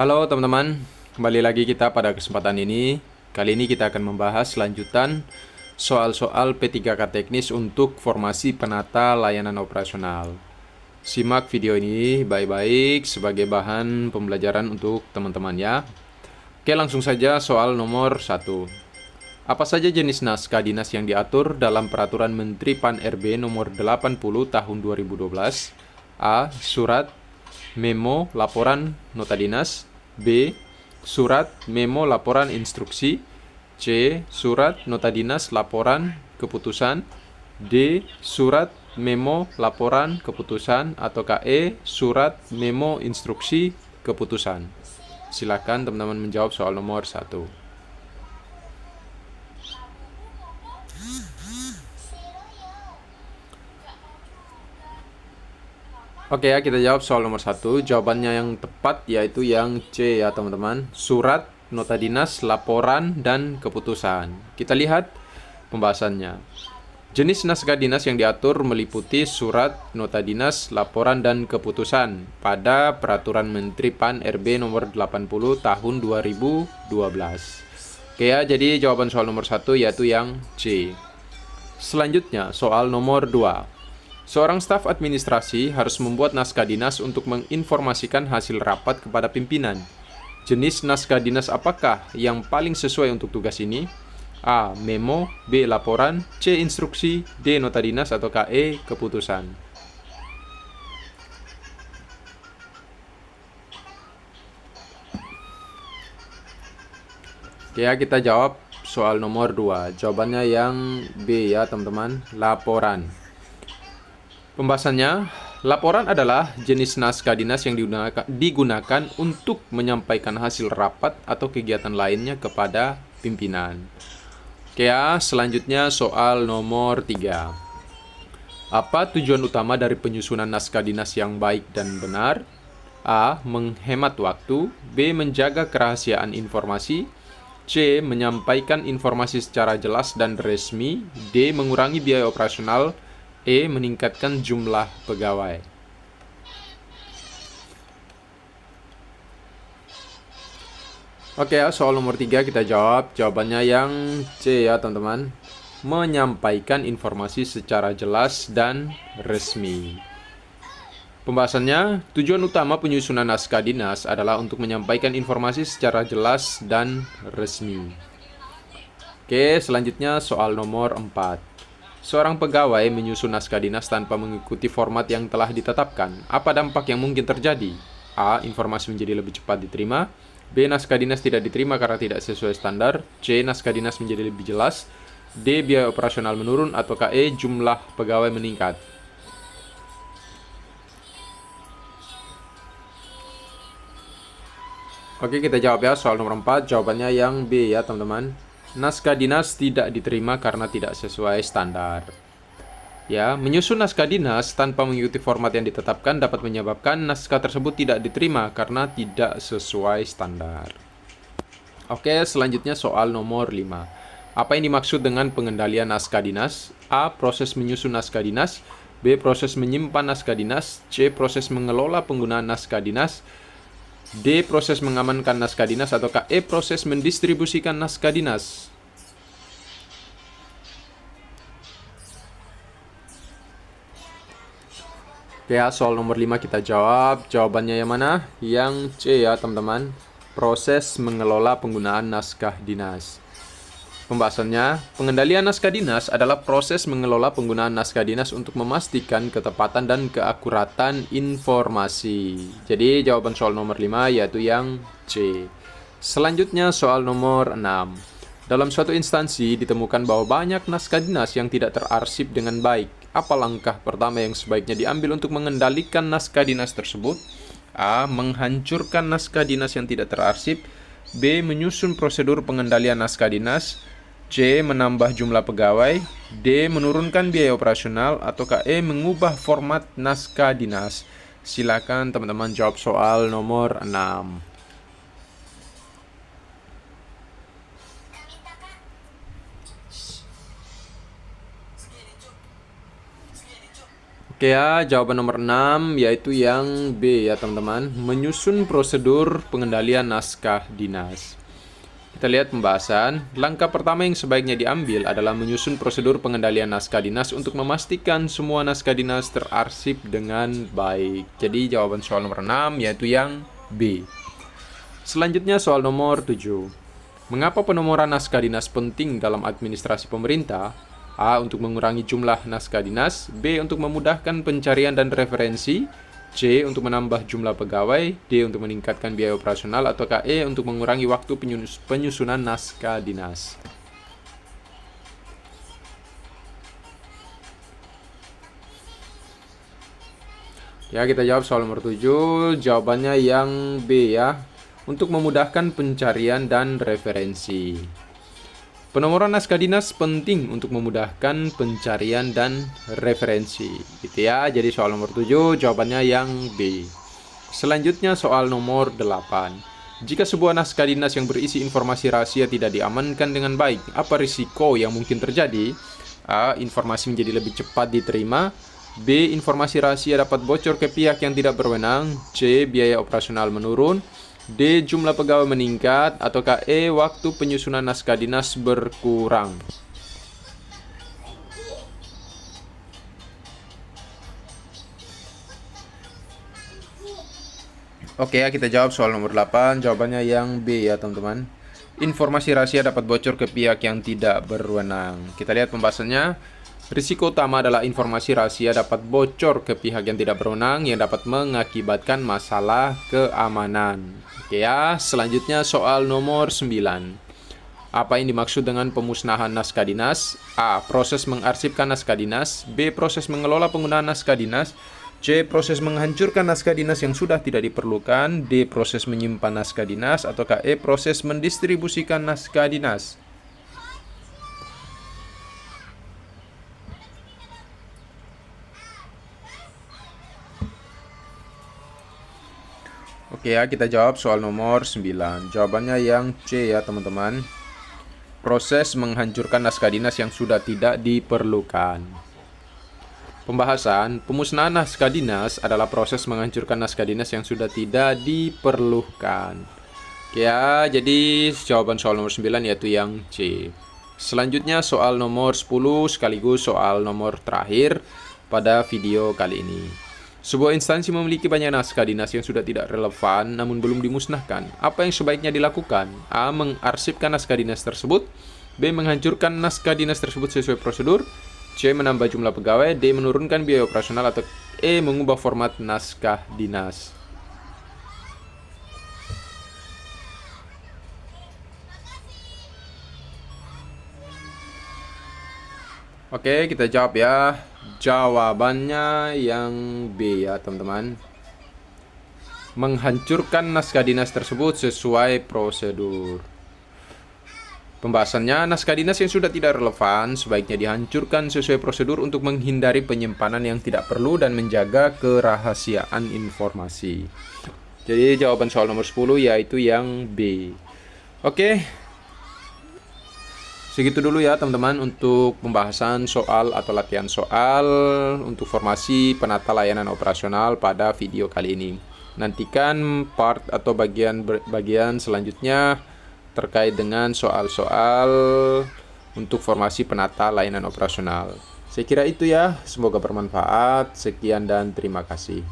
Halo teman-teman, kembali lagi kita pada kesempatan ini. Kali ini kita akan membahas lanjutan soal-soal P3K teknis untuk formasi penata layanan operasional. Simak video ini baik-baik sebagai bahan pembelajaran untuk teman-teman ya. Oke, langsung saja soal nomor 1. Apa saja jenis naskah dinas yang diatur dalam Peraturan Menteri Pan-RB nomor 80 tahun 2012? A. Surat, memo, laporan, nota dinas. B. Surat, memo, laporan, instruksi. C. Surat, nota dinas, laporan, keputusan. D. Surat, memo, laporan, keputusan. Atau E. Surat, memo, instruksi, keputusan. Silakan teman-teman menjawab soal nomor 1. Oke ya, kita jawab soal nomor 1. Jawabannya yang tepat yaitu yang C ya teman-teman. Surat, nota dinas, laporan, dan keputusan. Kita lihat pembahasannya. Jenis naskah dinas yang diatur meliputi surat, nota dinas, laporan, dan keputusan pada Peraturan Menteri Pan-RB nomor 80 tahun 2012. Oke ya, jadi jawaban soal nomor 1 yaitu yang C. Selanjutnya, soal nomor 2. Seorang staf administrasi harus membuat naskah dinas untuk menginformasikan hasil rapat kepada pimpinan. Jenis naskah dinas apakah yang paling sesuai untuk tugas ini? A. Memo, B. Laporan, C. Instruksi, D. Nota dinas, atau E. Keputusan. Oke ya, kita jawab soal nomor 2. Jawabannya yang B ya teman-teman, laporan. Pembahasannya, laporan adalah jenis naskah dinas yang digunakan untuk menyampaikan hasil rapat atau kegiatan lainnya kepada pimpinan. Oke ya, selanjutnya soal nomor 3. Apa tujuan utama dari penyusunan naskah dinas yang baik dan benar? A. Menghemat waktu. B. Menjaga kerahasiaan informasi. C. Menyampaikan informasi secara jelas dan resmi. D. Mengurangi biaya operasional. E. Meningkatkan jumlah pegawai. Oke ya, soal nomor 3 kita jawab. Jawabannya yang C ya teman-teman. Menyampaikan informasi secara jelas dan resmi. Pembahasannya, tujuan utama penyusunan naskah dinas adalah untuk menyampaikan informasi secara jelas dan resmi. Oke, selanjutnya soal nomor 4. Seorang pegawai menyusun naskah dinas tanpa mengikuti format yang telah ditetapkan. Apa dampak yang mungkin terjadi? A. Informasi menjadi lebih cepat diterima. B. Naskah dinas tidak diterima karena tidak sesuai standar. C. Naskah dinas menjadi lebih jelas. D. Biaya operasional menurun. Atau E. Jumlah pegawai meningkat. Oke, kita jawab ya soal nomor 4. Jawabannya yang B ya teman-teman. Naskah dinas tidak diterima karena tidak sesuai standar. Ya, menyusun naskah dinas tanpa mengikuti format yang ditetapkan dapat menyebabkan naskah tersebut tidak diterima karena tidak sesuai standar. Oke, selanjutnya soal nomor 5. Apa yang dimaksud dengan pengendalian naskah dinas? A. Proses menyusun naskah dinas. B. Proses menyimpan naskah dinas. C. Proses mengelola penggunaan naskah dinas. D. Proses mengamankan naskah dinas. Atau E. Proses mendistribusikan naskah dinas. Oke ya, soal nomor 5 kita jawab. Jawabannya yang mana? Yang C ya teman-teman. Proses mengelola penggunaan naskah dinas. Pembahasannya, pengendalian naskah dinas adalah proses mengelola penggunaan naskah dinas untuk memastikan ketepatan dan keakuratan informasi. Jadi jawaban soal nomor 5 yaitu yang C. Selanjutnya soal nomor 6. Dalam suatu instansi ditemukan bahwa banyak naskah dinas yang tidak terarsip dengan baik. Apa langkah pertama yang sebaiknya diambil untuk mengendalikan naskah dinas tersebut? A. Menghancurkan naskah dinas yang tidak terarsip. B. Menyusun prosedur pengendalian naskah dinas. C. Menambah jumlah pegawai. D. Menurunkan biaya operasional. Atau E. Mengubah format naskah dinas. Silakan teman-teman jawab soal nomor 6. Oke ya, jawaban nomor 6 yaitu yang B ya teman-teman. Menyusun prosedur pengendalian naskah dinas. Kita lihat pembahasan. Langkah pertama yang sebaiknya diambil adalah menyusun prosedur pengendalian naskah dinas untuk memastikan semua naskah dinas terarsip dengan baik. Jadi jawaban soal nomor 6 yaitu yang B. Selanjutnya soal nomor 7. Mengapa penomoran naskah dinas penting dalam administrasi pemerintah? A. Untuk mengurangi jumlah naskah dinas. B. Untuk memudahkan pencarian dan referensi. C. Untuk menambah jumlah pegawai. D. Untuk meningkatkan biaya operasional. Atau E. Untuk mengurangi waktu penyusunan naskah dinas. Ya, kita jawab soal nomor 7. Jawabannya yang B ya. Untuk memudahkan pencarian dan referensi. Penomoran naskah dinas penting untuk memudahkan pencarian dan referensi. Gitu ya. Jadi soal nomor 7 jawabannya yang B. Selanjutnya soal nomor 8. Jika sebuah naskah dinas yang berisi informasi rahasia tidak diamankan dengan baik, apa risiko yang mungkin terjadi? A. Informasi menjadi lebih cepat diterima. B. Informasi rahasia dapat bocor ke pihak yang tidak berwenang. C. Biaya operasional menurun. D. Jumlah pegawai meningkat. Atau E. Waktu penyusunan naskah dinas berkurang. Oke ya, kita jawab soal nomor 8. Jawabannya yang B ya teman-teman. Informasi rahasia dapat bocor ke pihak yang tidak berwenang. Kita lihat pembahasannya. Risiko utama adalah informasi rahasia dapat bocor ke pihak yang tidak berwenang yang dapat mengakibatkan masalah keamanan. Oke ya, selanjutnya soal nomor 9. Apa yang dimaksud dengan pemusnahan naskah dinas? A. Proses mengarsipkan naskah dinas. B. Proses mengelola penggunaan naskah dinas. C. Proses menghancurkan naskah dinas yang sudah tidak diperlukan. D. Proses menyimpan naskah dinas. Atau E. Proses mendistribusikan naskah dinas. Oke ya, kita jawab soal nomor 9. Jawabannya yang C ya teman-teman. Proses menghancurkan naskah dinas yang sudah tidak diperlukan. Pembahasan, pemusnahan naskah dinas adalah proses menghancurkan naskah dinas yang sudah tidak diperlukan. Oke ya, jadi jawaban soal nomor 9 yaitu yang C. Selanjutnya soal nomor 10 sekaligus soal nomor terakhir pada video kali ini. Sebuah instansi memiliki banyak naskah dinas yang sudah tidak relevan namun belum dimusnahkan. Apa yang sebaiknya dilakukan? A. Mengarsipkan naskah dinas tersebut. B. Menghancurkan naskah dinas tersebut sesuai prosedur. C. Menambah jumlah pegawai. D. Menurunkan biaya operasional. Atau E. Mengubah format naskah dinas. Oke, kita jawab ya. Jawabannya yang B ya teman-teman. Menghancurkan naskah dinas tersebut sesuai prosedur. Pembahasannya, naskah dinas yang sudah tidak relevan sebaiknya dihancurkan sesuai prosedur untuk menghindari penyimpanan yang tidak perlu dan menjaga kerahasiaan informasi. Jadi jawaban soal nomor 10 yaitu yang B. Oke. Segitu dulu ya teman-teman untuk pembahasan soal atau latihan soal untuk formasi penata layanan operasional pada video kali ini. Nantikan part atau bagian selanjutnya terkait dengan soal-soal untuk formasi penata layanan operasional. Saya kira itu ya, semoga bermanfaat. Sekian dan terima kasih.